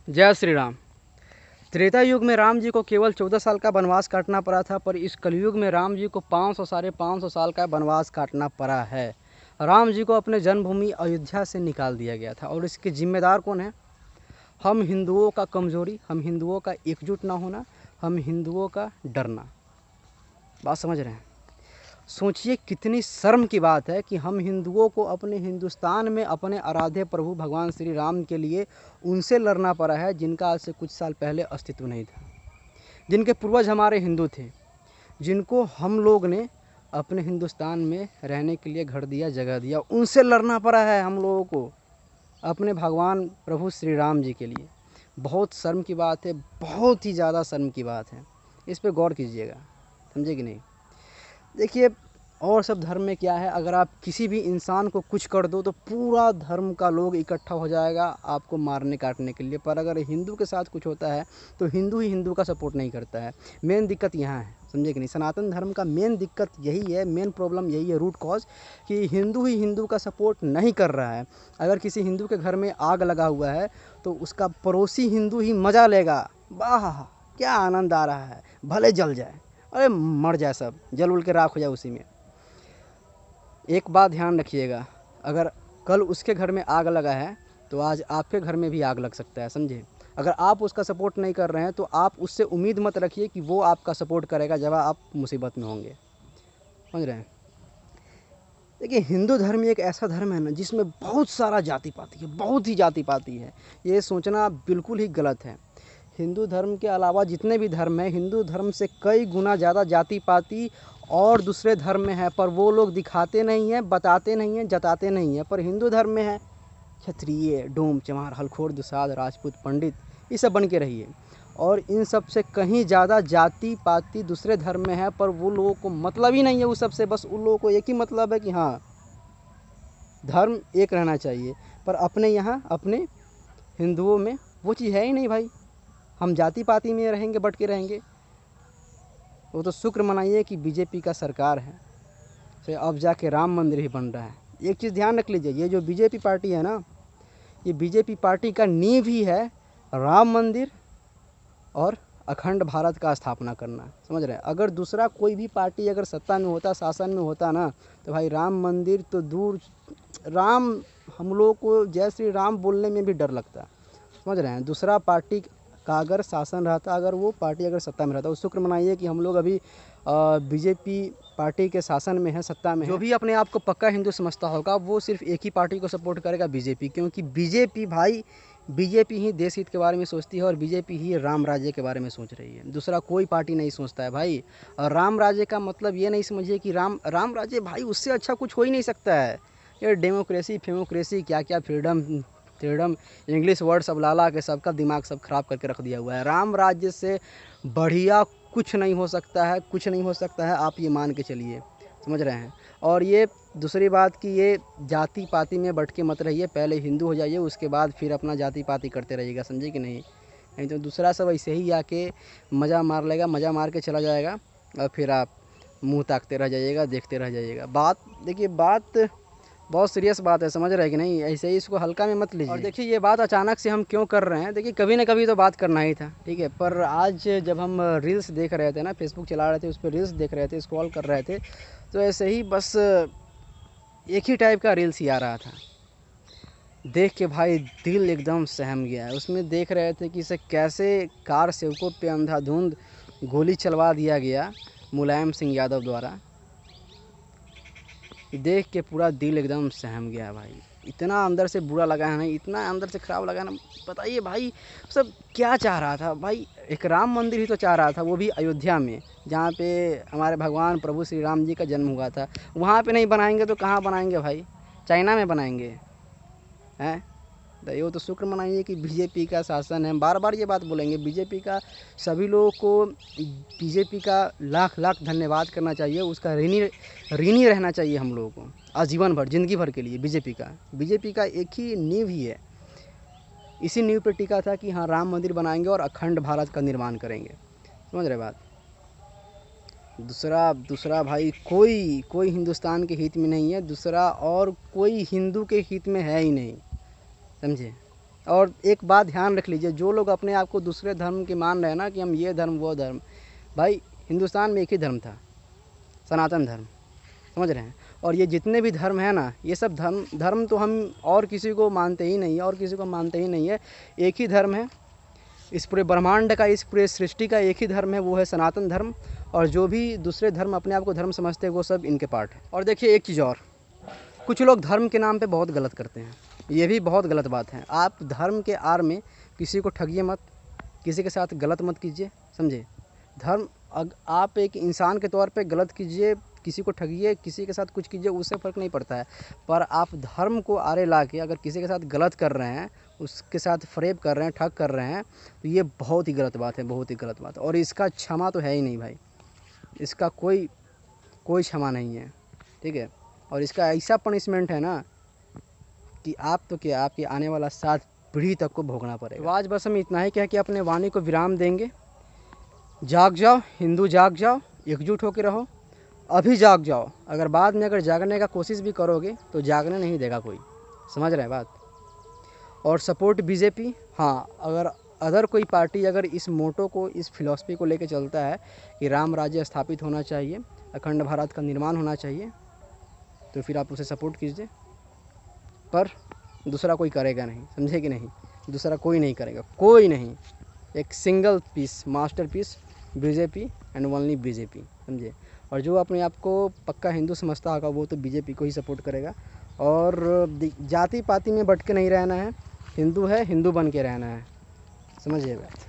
जय श्री राम। त्रेता युग में राम जी को केवल 14 साल का वनवास काटना पड़ा था, पर इस कलयुग में राम जी को 500 साढ़े 500 साल का वनवास काटना पड़ा है। राम जी को अपने जन्मभूमि अयोध्या से निकाल दिया गया था और इसके जिम्मेदार कौन है? हम हिंदुओं का कमज़ोरी, हम हिंदुओं का एकजुट ना होना, हम हिंदुओं का डरना। बात समझ रहे हैं? सोचिए कितनी शर्म की बात है कि हम हिंदुओं को अपने हिंदुस्तान में अपने आराध्य प्रभु भगवान श्री राम के लिए उनसे लड़ना पड़ा है जिनका आज से कुछ साल पहले अस्तित्व नहीं था, जिनके पूर्वज हमारे हिंदू थे, जिनको हम लोग ने अपने हिंदुस्तान में रहने के लिए घर दिया, जगह दिया, उनसे लड़ना पड़ा है हम लोगों को अपने भगवान प्रभु श्री राम जी के लिए। बहुत शर्म की बात है, बहुत ही ज़्यादा शर्म की बात है। इस पर गौर कीजिएगा, समझे कि नहीं? देखिए, और सब धर्म में क्या है, अगर आप किसी भी इंसान को कुछ कर दो तो पूरा धर्म का लोग इकट्ठा हो जाएगा आपको मारने काटने के लिए, पर अगर हिंदू के साथ कुछ होता है तो हिंदू ही हिंदू का सपोर्ट नहीं करता है। मेन दिक्कत यहाँ है, समझे कि नहीं? सनातन धर्म का मेन दिक्कत यही है, मेन प्रॉब्लम यही है, रूट कॉज, कि हिंदू ही हिंदू का सपोर्ट नहीं कर रहा है। अगर किसी हिंदू के घर में आग लगा हुआ है तो उसका पड़ोसी हिंदू ही मज़ा लेगा, वाह क्या आनंद आ रहा है, भले जल जाए, अरे मर जाए, सब जल उल के राख हो जाए उसी में। एक बात ध्यान रखिएगा, अगर कल उसके घर में आग लगा है तो आज आपके घर में भी आग लग सकता है, समझे? अगर आप उसका सपोर्ट नहीं कर रहे हैं तो आप उससे उम्मीद मत रखिए कि वो आपका सपोर्ट करेगा जब आप मुसीबत में होंगे, समझ रहे हैं? देखिए, हिंदू धर्म एक ऐसा धर्म है ना जिसमें बहुत सारा जाति पाति है, बहुत ही जाति पाति है। ये सोचना बिल्कुल ही गलत है। हिंदू धर्म के अलावा जितने भी धर्म हैं, हिंदू धर्म से कई गुना ज़्यादा जाति पाति और दूसरे धर्म में है, पर वो लोग दिखाते नहीं हैं, बताते नहीं हैं, जताते नहीं हैं। पर हिंदू धर्म में है क्षत्रिय, डोम, चमार, हलखोर, दुसाध, राजपूत, पंडित, ये सब बन के रहिए। और इन सब से कहीं ज़्यादा जाति पाति दूसरे धर्म में है, पर वो लोगों को मतलब ही नहीं है उस सब से। बस उन लोगों को एक ही मतलब है कि हाँ, धर्म एक रहना चाहिए। पर अपने यहाँ अपने हिंदुओं में वो चीज़ है ही नहीं भाई। हम जाति पाति में रहेंगे, बट के रहेंगे। वो तो शुक्र मनाइए कि बीजेपी का सरकार है, तो अब जाके राम मंदिर ही बन रहा है। एक चीज़ ध्यान रख लीजिए, ये जो बीजेपी पार्टी है ना, ये बीजेपी पार्टी का नींव ही है राम मंदिर और अखंड भारत का स्थापना करना, समझ रहे हैं? अगर दूसरा कोई भी पार्टी अगर सत्ता में होता, शासन में होता ना, तो भाई राम मंदिर तो दूर, राम, हम लोग को जय श्री राम बोलने में भी डर लगता, समझ रहे हैं? दूसरा पार्टी का अगर शासन रहता, अगर वो पार्टी अगर सत्ता में रहता, तो शुक्र मनाइए कि हम लोग अभी बीजेपी पार्टी के शासन में है, सत्ता में है। जो भी अपने आप को पक्का हिंदू समझता होगा वो सिर्फ एक ही पार्टी को सपोर्ट करेगा, बीजेपी, क्योंकि बीजेपी भाई, बीजेपी ही देश हित के बारे में सोचती है और बीजेपी ही राम राज्य के बारे में सोच रही है। दूसरा कोई पार्टी नहीं सोचता है भाई। और राम राज्य का मतलब ये नहीं समझिए कि राम राज्य भाई उससे अच्छा कुछ हो ही नहीं सकता है। ये डेमोक्रेसी फेमोक्रेसी क्या क्या, फ्रीडम फ्रीडम, इंग्लिश वर्ड सब ला ला के सबका दिमाग सब खराब करके रख दिया हुआ है। राम राज्य से बढ़िया कुछ नहीं हो सकता है, कुछ नहीं हो सकता है, आप ये मान के चलिए, समझ रहे हैं? और ये दूसरी बात कि ये जाति पाति में बट के मत रहिए, पहले हिंदू हो जाइए, उसके बाद फिर अपना जाति पाति करते रहिएगा, समझे कि नहीं? नहीं तो दूसरा सब ऐसे ही आके मज़ा मार लेगा, मज़ा मार के चला जाएगा और फिर आप मुँह ताकते रह जाइएगा, देखते रह जाइएगा। बात देखिए, बात बहुत सीरियस बात है, समझ रहे हैं कि नहीं? ऐसे ही इसको हल्का में मत लीजिए। और देखिए, ये बात अचानक से हम क्यों कर रहे हैं, देखिए कभी ना कभी तो बात करना ही था, ठीक है? पर आज जब हम रील्स देख रहे थे ना, फेसबुक चला रहे थे, उस पर रील्स देख रहे थे, स्क्रॉल कर रहे थे, तो ऐसे ही बस एक ही टाइप का रील्स ही आ रहा था। देख के भाई दिल एकदम सहम गया है। उसमें देख रहे थे कि इसे कैसे कार सेवकों पे अंधाधुंध गोली चलवा दिया गया मुलायम सिंह यादव द्वारा। देख के पूरा दिल एकदम सहम गया भाई। इतना अंदर से बुरा लगा है ना, इतना अंदर से ख़राब लगा ना, बताइए भाई सब क्या चाह रहा था भाई? एक राम मंदिर ही तो चाह रहा था, वो भी अयोध्या में, जहाँ पे हमारे भगवान प्रभु श्री राम जी का जन्म हुआ था। वहाँ पे नहीं बनाएंगे तो कहाँ बनाएंगे भाई? चाइना में बनाएंगे हैं? तो ये तो शुक्र मनाइए कि बीजेपी का शासन है। बार बार ये बात बोलेंगे, बीजेपी का सभी लोगों को बीजेपी का लाख लाख धन्यवाद करना चाहिए, उसका ऋणी रहना चाहिए हम लोगों को आजीवन भर, ज़िंदगी भर के लिए। बीजेपी का एक ही नींव ही है, इसी नींव पर टिका था कि हाँ राम मंदिर बनाएंगे और अखंड भारत का निर्माण करेंगे, समझ रहे बात? दूसरा भाई कोई हिंदुस्तान के हित में नहीं है, दूसरा और कोई हिंदू के हित में है ही नहीं, समझे? और एक बात ध्यान रख लीजिए, जो लोग अपने आप को दूसरे धर्म के मान रहे हैं ना कि हम ये धर्म वो धर्म, भाई हिंदुस्तान में एक ही धर्म था, सनातन धर्म, समझ रहे हैं। और ये जितने भी धर्म है ना, ये सब धर्म तो हम और किसी को मानते ही नहीं, और किसी को मानते ही नहीं है। एक ही धर्म है इस पूरे ब्रह्मांड का, इस पूरे सृष्टि का एक ही धर्म है, वो है सनातन धर्म। और जो भी दूसरे धर्म अपने आप को धर्म समझते हैं वो सब इनके पार्ट है। और देखिए एक चीज़ और, कुछ लोग धर्म के नाम पे बहुत गलत करते हैं, ये भी बहुत गलत बात है। आप धर्म के आड़ में किसी को ठगिए मत, किसी के साथ गलत मत कीजिए, समझे। धर्म आप एक इंसान के तौर पे गलत कीजिए, किसी को ठगिए, किसी के साथ कुछ कीजिए, उससे फ़र्क नहीं पड़ता है। पर आप धर्म को आड़े ला के अगर किसी के साथ गलत कर रहे हैं, उसके साथ फ़रेब कर रहे हैं, ठग कर रहे हैं, तो ये बहुत ही गलत बात है, बहुत ही गलत बात है। और इसका क्षमा तो है ही नहीं भाई, इसका कोई क्षमा नहीं है, ठीक है। और इसका ऐसा पनिशमेंट है ना कि आप तो क्या, आपके आने वाला 7 पीढ़ी तक को भोगना पड़ेगा। तो आज बस हम इतना ही कह के अपने वाणी को विराम देंगे। जाग जाओ हिंदू, जाग जाओ, एकजुट होकर रहो, अभी जाग जाओ। अगर बाद में अगर जागने का कोशिश भी करोगे तो जागने नहीं देगा कोई, समझ रहे हैं बात। और सपोर्ट बीजेपी, हाँ अगर अदर कोई पार्टी अगर इस मोटो को, इस फिलॉसफी को लेके चलता है कि राम राज्य स्थापित होना चाहिए, अखंड भारत का निर्माण होना चाहिए, तो फिर आप उसे सपोर्ट कीजिए। पर दूसरा कोई करेगा नहीं, समझे कि नहीं, दूसरा कोई नहीं करेगा, कोई नहीं। एक single piece, master piece BJP and only BJP, समझे। और जो अपने आप को पक्का हिंदू समझता होगा वो तो बीजेपी को ही सपोर्ट करेगा। और जाति पाति में भटके नहीं रहना है, हिंदू है हिंदू बन के रहना है, समझिए बात।